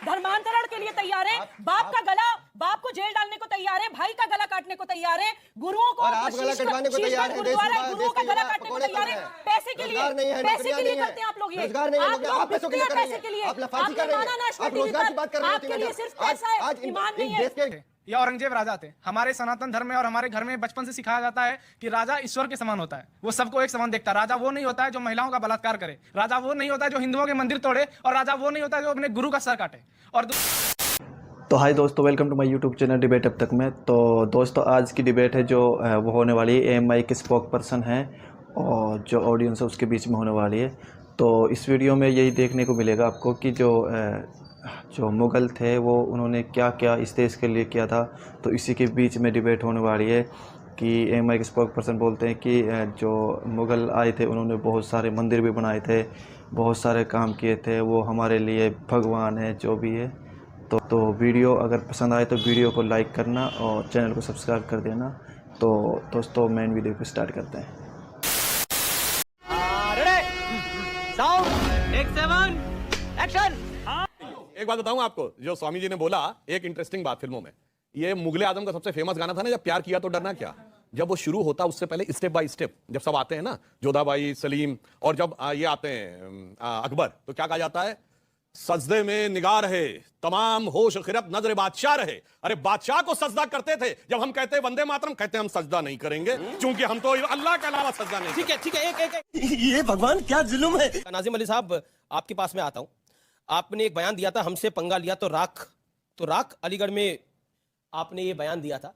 धर्मांतरण के लिए तैयार है, बाप को जेल डालने को तैयार है, भाई का गला काटने को तैयार है, गुरुओं को कटवाने को तैयार है, गुरुओं का गला काटने को तैयार है। पैसे के लिए करते हैं आप लोग ये, आप पैसे के लिए, आपने माना नेशनल टीवी पर, आपके लिए सिर्फ पैसा है, ईमान नहीं है। ये औरंगजेब राजा थे। हमारे सनातन धर्म में और हमारे घर में बचपन से सिखाया जाता है कि राजा ईश्वर के समान होता है, वो सबको एक समान देखता है। राजा वो नहीं होता है जो महिलाओं का बलात्कार करे, राजा वो नहीं होता है जो हिंदुओं के मंदिर तोड़े, और राजा वो नहीं होता है जो अपने गुरु का सर काटे। और तो हाय दोस्तों, welcome to my YouTube channel debate अब तक में। तो दोस्तों, आज की डिबेट है जो वो होने वाली है एएमआई के स्पोक पर्सन हैं और जो ऑडियंस है उसके बीच में होने वाली है। तो इस वीडियो में यही देखने को मिलेगा आपको कि जो मुग़ल थे वो उन्होंने क्या क्या इस देश के लिए किया था। तो इसी के बीच में डिबेट होने वाली है कि एएमआई के स्पोक पर्सन बोलते हैं कि जो मुग़ल आए थे उन्होंने बहुत सारे मंदिर भी बनाए थे, बहुत सारे काम किए थे, वो हमारे लिए भगवान है जो भी है। तो वीडियो अगर पसंद आए तो वीडियो को लाइक करना और चैनल को सब्सक्राइब कर देना। तो दोस्तों, मेन वीडियो को स्टार्ट करते हैं। एक बात बताऊं आपको, जो स्वामी जी ने बोला, एक इंटरेस्टिंग बात फिल्मों में, ये मुगले आजम का सबसे फेमस गाना था ना, जब प्यार किया तो डरना क्या। जब वो शुरू होता उससे पहले स्टेप बाय स्टेप जब सब आते हैं ना, जोधाबाई, सलीम, और जब ये आते हैं अकबर, तो क्या कहा जाता है, सजदे में निगाह रहे तमाम होश खिरत नजर बादशाह रहे। अरे बादशाह को सजदा करते थे। जब हम कहते वंदे मातरम, कहते हम सजदा नहीं करेंगे क्योंकि हम तो अल्लाह के अलावा सजदा नहीं। ठीक है एक ये भगवान क्या जुल्म है। नाजिम अली साहब, आपके पास में आता हूं। आपने एक बयान दिया था, हमसे पंगा लिया तो राख अलीगढ़ में आपने ये बयान दिया था,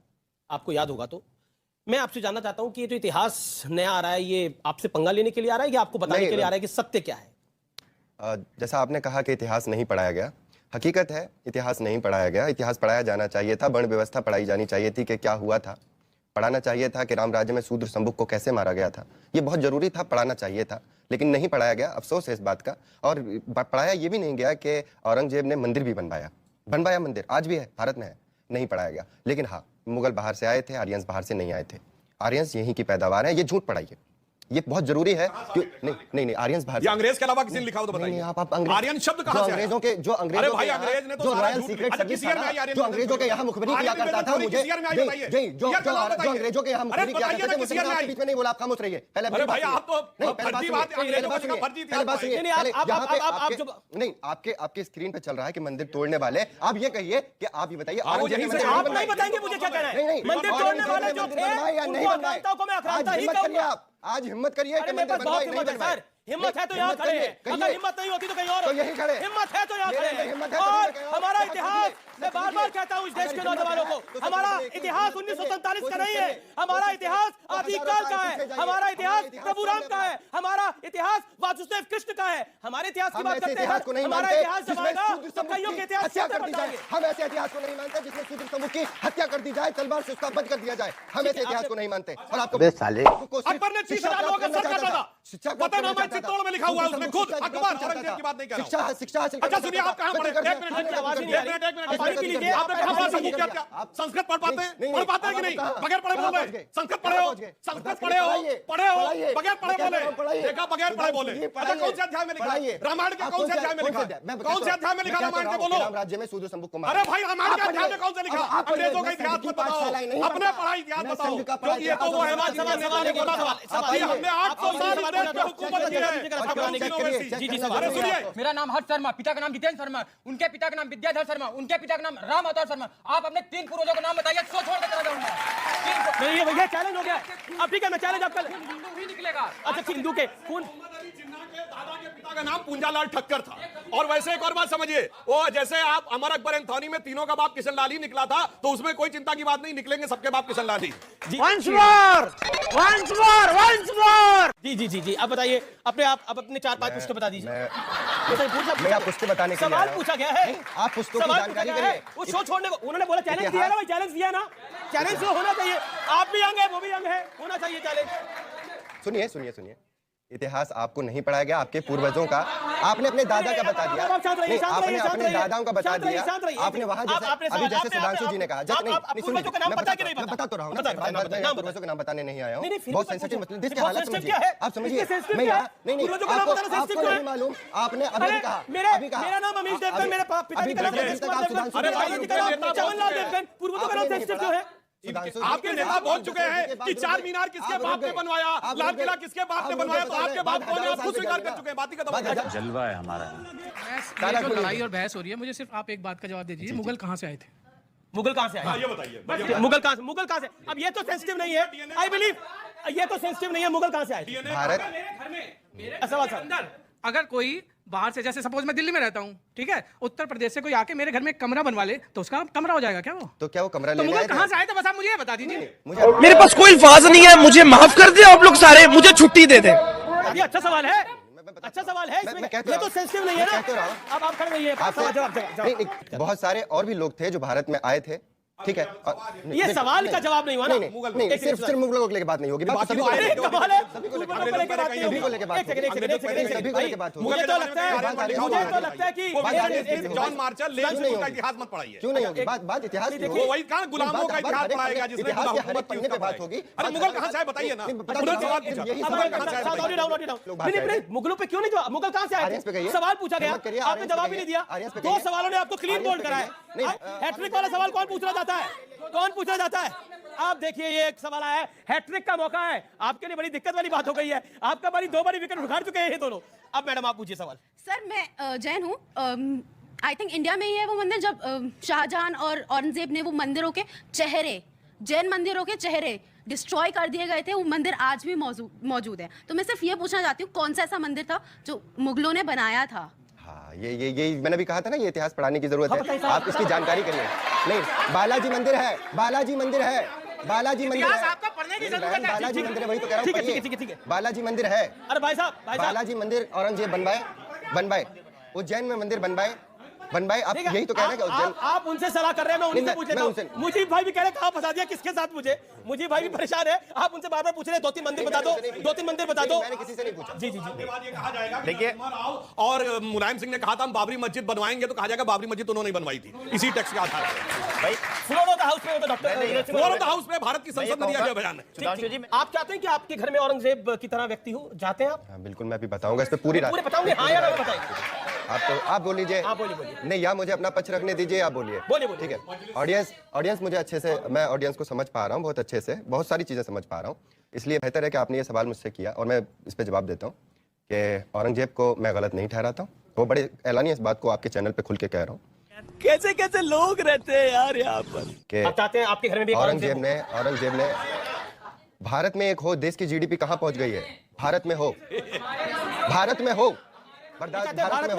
आपको याद होगा। तो मैं आपसे जानना चाहता हूं कि ये जो इतिहास नया आ रहा है, ये आपसे पंगा लेने के लिए आ रहा है या आपको बताने के लिए आ रहा है कि सत्य क्या है? जैसा आपने कहा कि इतिहास नहीं पढ़ाया गया, हकीकत है इतिहास नहीं पढ़ाया गया। इतिहास पढ़ाया जाना चाहिए था, वर्ण व्यवस्था पढ़ाई जानी चाहिए थी कि क्या हुआ था, पढ़ाना चाहिए था कि राम राज्य में शूद्र संबुक को कैसे मारा गया था। ये बहुत जरूरी था, पढ़ाना चाहिए था, लेकिन नहीं पढ़ाया गया। अफसोस है इस बात का। और पढ़ाया ये भी नहीं गया कि औरंगजेब ने मंदिर भी बनवाया मंदिर आज भी है, भारत में है, नहीं पढ़ाया गया। लेकिन हाँ, मुगल बाहर से आए थे, आर्यंस बाहर से नहीं आए थे, आर्यंस यहीं की पैदावार है। ये झूठ पढ़ाइए, ये बहुत जरूरी है। नहीं आर्यंस बाहर, अंग्रेज के अलावा किसी ने लिखा हो तो बताइए। आप आर्यन शब्द कहां से आया? जो अंग्रेजों के जो रॉयल सीक्रेट सर्विस जो अंग्रेजों के यहाँ मुखबिरी किया करता था, मुझे जो अंग्रेजों के यहाँ मुखबिरी किया करते थे, मुझे बीच में नहीं बोला, आप खामोश रहिए। पहले आप तो फर्जी बात, अंग्रेजों का फर्जी पहले बात सुनिए। नहीं, आपके स्क्रीन पे चल रहा है कि मंदिर तोड़ने वाले, आप ये कहिए कि आप ये बताइए आप नहीं बताएंगे मुझे क्या कहना है? मंदिर तोड़ने वाले जो थे उनको अकांताओं को मैं अकांता ही कहूंगा। आज हिम्मत करिए कि मेरे पास बहुत हिम्मत है सर, हिम्मत है तो यहाँ खड़े हैं, अगर हिम्मत नहीं होती तो कहीं और, तो यहीं खड़े, हिम्मत है तो यहाँ खड़े हैं। और हमारा इतिहास, मैं बार बार कहता हूँ इस देश के नौजवानों को, हमारा इतिहास 1947 का नहीं है, हमारा इतिहास आदिकाल का है, हमारा इतिहास प्रभु राम का है, हमारा इतिहास वासुदेव कृष्ण का है। हमारे इतिहास की बात करते हैं, हमारा इतिहास जब आएगा तो कईयों के इतिहास हत्या कर दी जाए। हम ऐसे इतिहास को नहीं मानते जिसमें शूद्र समूह की हत्या कर दी जाए, तलवार से उसका वध कर दिया जाए। हम ऐसे इतिहास को नहीं मानते। और आपको साले अकबर ने 30,000 लोगों का सर काटा था, पता नाम है चित्तौड़ में लिखा हुआ है उसमें खुद। अकबर औरंगजेब की बात नहीं कर रहा हूं। शिक्षा हासिल। अच्छा सुनिए, आप कहां पढ़े? एक मिनट आपने कहां पढ़ा सबूत क्या? संस्कृत पढ़ पाते हैं कि नहीं? बगैर पढ़े बोल रहे। संस्कृत पढ़े हो बगैर पढ़े बोले, देखा बगैर पढ़े बोले। अच्छा, कौन से अध्याय में लिखा है? रामायण के कौन से अध्याय में लिखा है? कौन से अध्याय में लिखा रामायण के? बोलो। राम राज्य में शूद्र संबुक को मारा। अरे भाई, रामायण के अध्याय में कौन से लिखा? अंग्रेजों का इतिहास मत बताओ, अपने पढ़ा इतिहास बताओ, क्योंकि ये तो वो है हमने 800 साल देश पे हुकूमत की है। मेरा नाम हर्ष शर्मा, पिता का नाम जितेंद्र शर्मा, उनके पिता का नाम विद्याधर शर्मा, उनके पिता का नाम राम अवतार शर्मा। आप अपने 3 पूर्वजों का नाम बताइए, छोड़ के चला जाऊंगा। नहीं, ये भैया चैलेंज हो गया। अब ठीक है, मैं चैलेंज आपका हिंदू ही निकलेगा। अच्छा, हिंदू के कौन? दादा के पिता का नाम पूंजालाल ठक्कर था। और वैसे एक और बात समझिए, वो जैसे आप अमर अकबर एंथोनी में तीनों का बाप किशन लाल ही निकला था, तो उसमें कोई चिंता की बात नहीं, निकलेंगे सबके बाप किशन लाल ही। Once more। जी। अब बताइए अपने आप, अब अपने 4-5 पुस्तक बता दीजिए। मैं आप पुस्तक बताने के लिए सवाल पूछा गया है, आप पुस्तकों की जानकारी करिए। वो शो छोड़ने को उन्होंने बोला, चैलेंज दिया ना भाई, चैलेंज दिया ना, चैलेंज तो होना चाहिए। आप भी यंग है, वो भी यंग है, होना चाहिए चैलेंज। सुनिए, इतिहास आपको नहीं पढ़ाया गया, आपके पूर्वजों का। आपने अपने दादा का बता दिया, नहीं, आपने अपने दादाओं का बता दिया। आपने वहां अभी जैसे सुधांशु जी ने कहा, मैं बता तो रहा हूँ, पूर्वजों के नाम बताने नहीं आया हूँ। बहुत सेंसिटिव मतलब देश की हालत समझिए, आप समझिए। मैं यहाँ नहीं, आपको नहीं मालूम, आपने अभी कहा, मेरा नाम अमीश देवगन, मेरे पिताजी का नाम जवाहरलाल देवगन, पूर्वजों का नाम सेंसिटिव क्यों है? आपके नेता बोल चुके हैं कि चार मीनार किसके बाप ने बनवाया, लाल किला किसके बाप ने बनवाया, तो आपके बाप कौन है आप खुद स्वीकार कर चुके हैं। बात ही खत्म। जलवा है हमारा। ये जो लड़ाई और बहस हो रही है, मुझे सिर्फ आप एक बात का जवाब दे दीजिए, मुगल कहाँ से आए थे? मुगल कहाँ से आए? ये बताइए, मुगल कहाँ से? अब ये तो सेंसिटिव नहीं है, आई बिलीव ये तो सेंसिटिव नहीं है। मुगल कहाँ से आए? भारत सवाल सर, अगर कोई बाहर से, जैसे सपोज मैं दिल्ली में रहता हूँ, ठीक है, उत्तर प्रदेश से कोई आके मेरे घर में एक कमरा बनवा ले, तो उसका कमरा हो जाएगा क्या वो? तो क्या वो कमरा तो लेने मुगल आए कहाँ थे? से आए थे बस आप मुझे ये बता दीजिए। मेरे पास कोई अल्फाज नहीं है, मुझे माफ कर दे आप लोग सारे, मुझे छुट्टी दे दे। ये अच्छा सवाल है, अच्छा सवाल है। इसमें ये तो सेंसिटिव नहीं है ना। अब आप खड़े रहिए, नहीं, बहुत सारे और भी लोग थे जो भारत में आए थे, ठीक है। ये सवाल का जवाब नहीं हुआ ना। नहीं, सिर्फ मुगलों को लेके बात नहीं होगी, कमाल है, सभी को लेके बात नहीं होगी। एक सेकंड, मुझे तो लगता है कि जॉन मार्शल लेन का इतिहास मत पढ़ाइए। क्यों नहीं होगी बात इतिहास की? वो वही कहाँ गुलामों का इतिहास पढ़ाएगा जिसने इतिहास के हर हुकूमत एक की पन्ने पे उसका बात होगी। अरे मुगल कहाँ से आए बताइए ना। मुगल सवाल पूछा, मुगल कहाँ से आए बताइए। मुगलों पे क्यों नहीं जवाब? मुगल कहाँ से आए थे? सवाल पूछा गया, आपने जवाब ही नहीं दिया। दो सवालों ने आपको क्लीन बोल्ड कराया। हैट्रिक वाला सवाल कौन पूछना चाहता है? कौन पूछना चाहता है? आप देखिए, ये एक सवाल आया है, हैट्रिक का मौका है आपके लिए। बड़ी दिक्कत वाली बात हो गई है, आपका बारी 2 बारी विकेट उखाड़ चुके हैं ये दोनों। अब मैडम आप पूछिए सवाल। सर मैं जैन हूँ, आई थिंक इंडिया में ही है वो मंदिर जब शाहजहां और औरंगजेब ने वो मंदिरों के चेहरे, जैन मंदिरों के चेहरे डिस्ट्रॉय कर दिए गए थे। वो मंदिर आज भी मौजूद है। तो मैं सिर्फ ये पूछना चाहती हूँ, कौन सा ऐसा मंदिर था जो मुगलों ने बनाया था? हाँ, ये मैंने भी कहा था ना, ये इतिहास पढ़ाने की जरूरत है, आप इसकी जानकारी करिए। नहीं, बालाजी मंदिर है, बालाजी मंदिर है, बालाजी मंदिर है, आपको पढ़ने की जरूरत है। बालाजी मंदिर है, वही तो कह रहा हूँ, पढ़िए। बालाजी मंदिर है। अरे भाई साहब, बालाजी मंदिर औरंगजेब बनवाए, उज्जैन में मंदिर बनवाए। आप यही तो कह रहे हैं कि आप उनसे सलाह कर रहे हैं, मैं उनसे पूछ लेता हूं। मुझे भाई भी कह रहे हैं, कहां फंसा दिया किसके साथ? मुझे भाई भी परेशान है, आप उनसे बार-बार पूछ रहे हैं 2-3 मंदिर बता दो, 2-3 मंदिर बता दो। मैंने किसी से नहीं पूछा। जी कहा जाएगा देखिए, और मुलायम सिंह ने कहा था हम बाबरी मस्जिद बनवाएंगे, तो कहा जाएगा बाबरी मस्जिद उन्होंने नहीं बनवाई थी इसी टैक्स के आधार पर। भाई फ्लोर ऑफ द हाउस पे, doctor floor of the house पे भारत की संसद में दिया गया बयान है। आप चाहते हैं कि आपके घर में औरंगजेब की तरह व्यक्ति हो? चाहते हैं आप? बिल्कुल, मैं भी बताऊंगा इस पे पूरी रात। बताओगे? हाँ या ना बताइए। आप बोल लीजिए। बोलिए। नहीं, या मुझे अपना पक्ष रखने दीजिए, आप बोलिए। ठीक है। ऑडियंस मुझे अच्छे से, मैं ऑडियंस को समझ पा रहा हूँ बहुत अच्छे से, बहुत सारी चीजें समझ पा रहा हूँ। इसलिए बेहतर है कि आपने ये सवाल मुझसे किया और मैं इस पे जवाब देता हूँ कि औरंगजेब को मैं गलत नहीं ठहराता हूँ। वो बड़े एलानी इस बात को आपके चैनल पे खुल के कह रहा हूँ। कैसे लोग रहते हैं यार यहाँ पर। आप चाहते हैं आपके घर में भी औरंगजेब ने भारत में एक हो, देश की जीडीपी कहाँ पहुंच गई है? भारत में हो, भारत में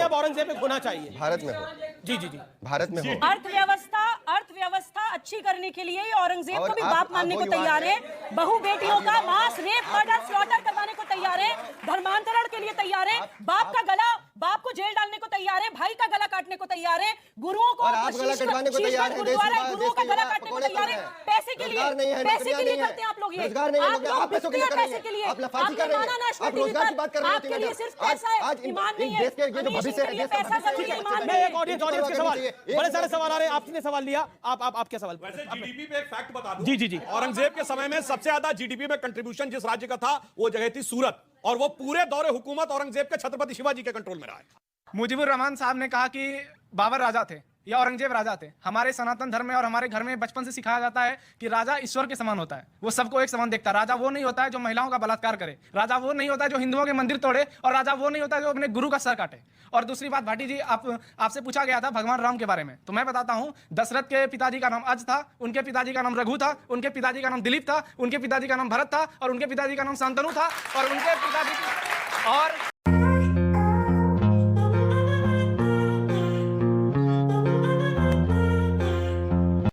अब औरंगजेब में होना चाहिए। भारत में हो। जी भारत में हो। अर्थव्यवस्था अच्छी करने के लिए औरंगजेब को भी बाप मानने को तैयार है। बहु बेटियों का मांस, रेप, मर्डर, स्लॉटर करवाने को तैयार है। धर्मांतरण के लिए तैयार है। बाप को जेल डालने को तैयार है। भाई का गला काटने को तैयार है। गुरुओं को गला कटवाने को तैयार है। गुरुओं का गला काटने को तैयार है। पैसे के लिए करते हैं आप लोग ये। आप पैसे के लिए रोजगार की बात कर रहे हैं। आपके लिए सिर्फ पैसा है, ईमान नहीं है। पैसा जरूरी है, ईमान नहीं है। ऑडियंस के सवाल, बड़े सारे सवाल आ रहे हैं। आपने सवाल लिया, आप क्या सवाल? वैसे जीडीपी पे एक फैक्ट बता दूं। जी। औरंगजेब के समय में सबसे ज्यादा जीडीपी में कंट्रीब्यूशन जिस राज्य का था वो जगह थी सूरत, और वो पूरे दौरे हुकूमत औरंगजेब के छत्रपति शिवाजी के कंट्रोल में रहा है। मुजीबुर रहमान साहब ने कहा कि बाबर राजा थे या औरंगजेब राजा थे। हमारे सनातन धर्म में और हमारे घर में बचपन से सिखाया जाता है कि राजा ईश्वर के समान होता है, वो सबको एक समान देखता है। राजा वो नहीं होता है जो महिलाओं का बलात्कार करे, राजा वो नहीं होता है जो हिंदुओं के मंदिर तोड़े, और राजा वो नहीं होता है जो अपने गुरु का सर काटे। और दूसरी बात, भाटी जी, आपसे पूछा गया था भगवान राम के बारे में, तो मैं बताता हूँ, दशरथ के पिताजी का नाम अज था, उनके पिताजी का नाम रघु था, उनके पिताजी का नाम दिलीप था, उनके पिताजी का नाम भरत था, और उनके पिताजी का नाम शांतनु था, और उनके पिताजी और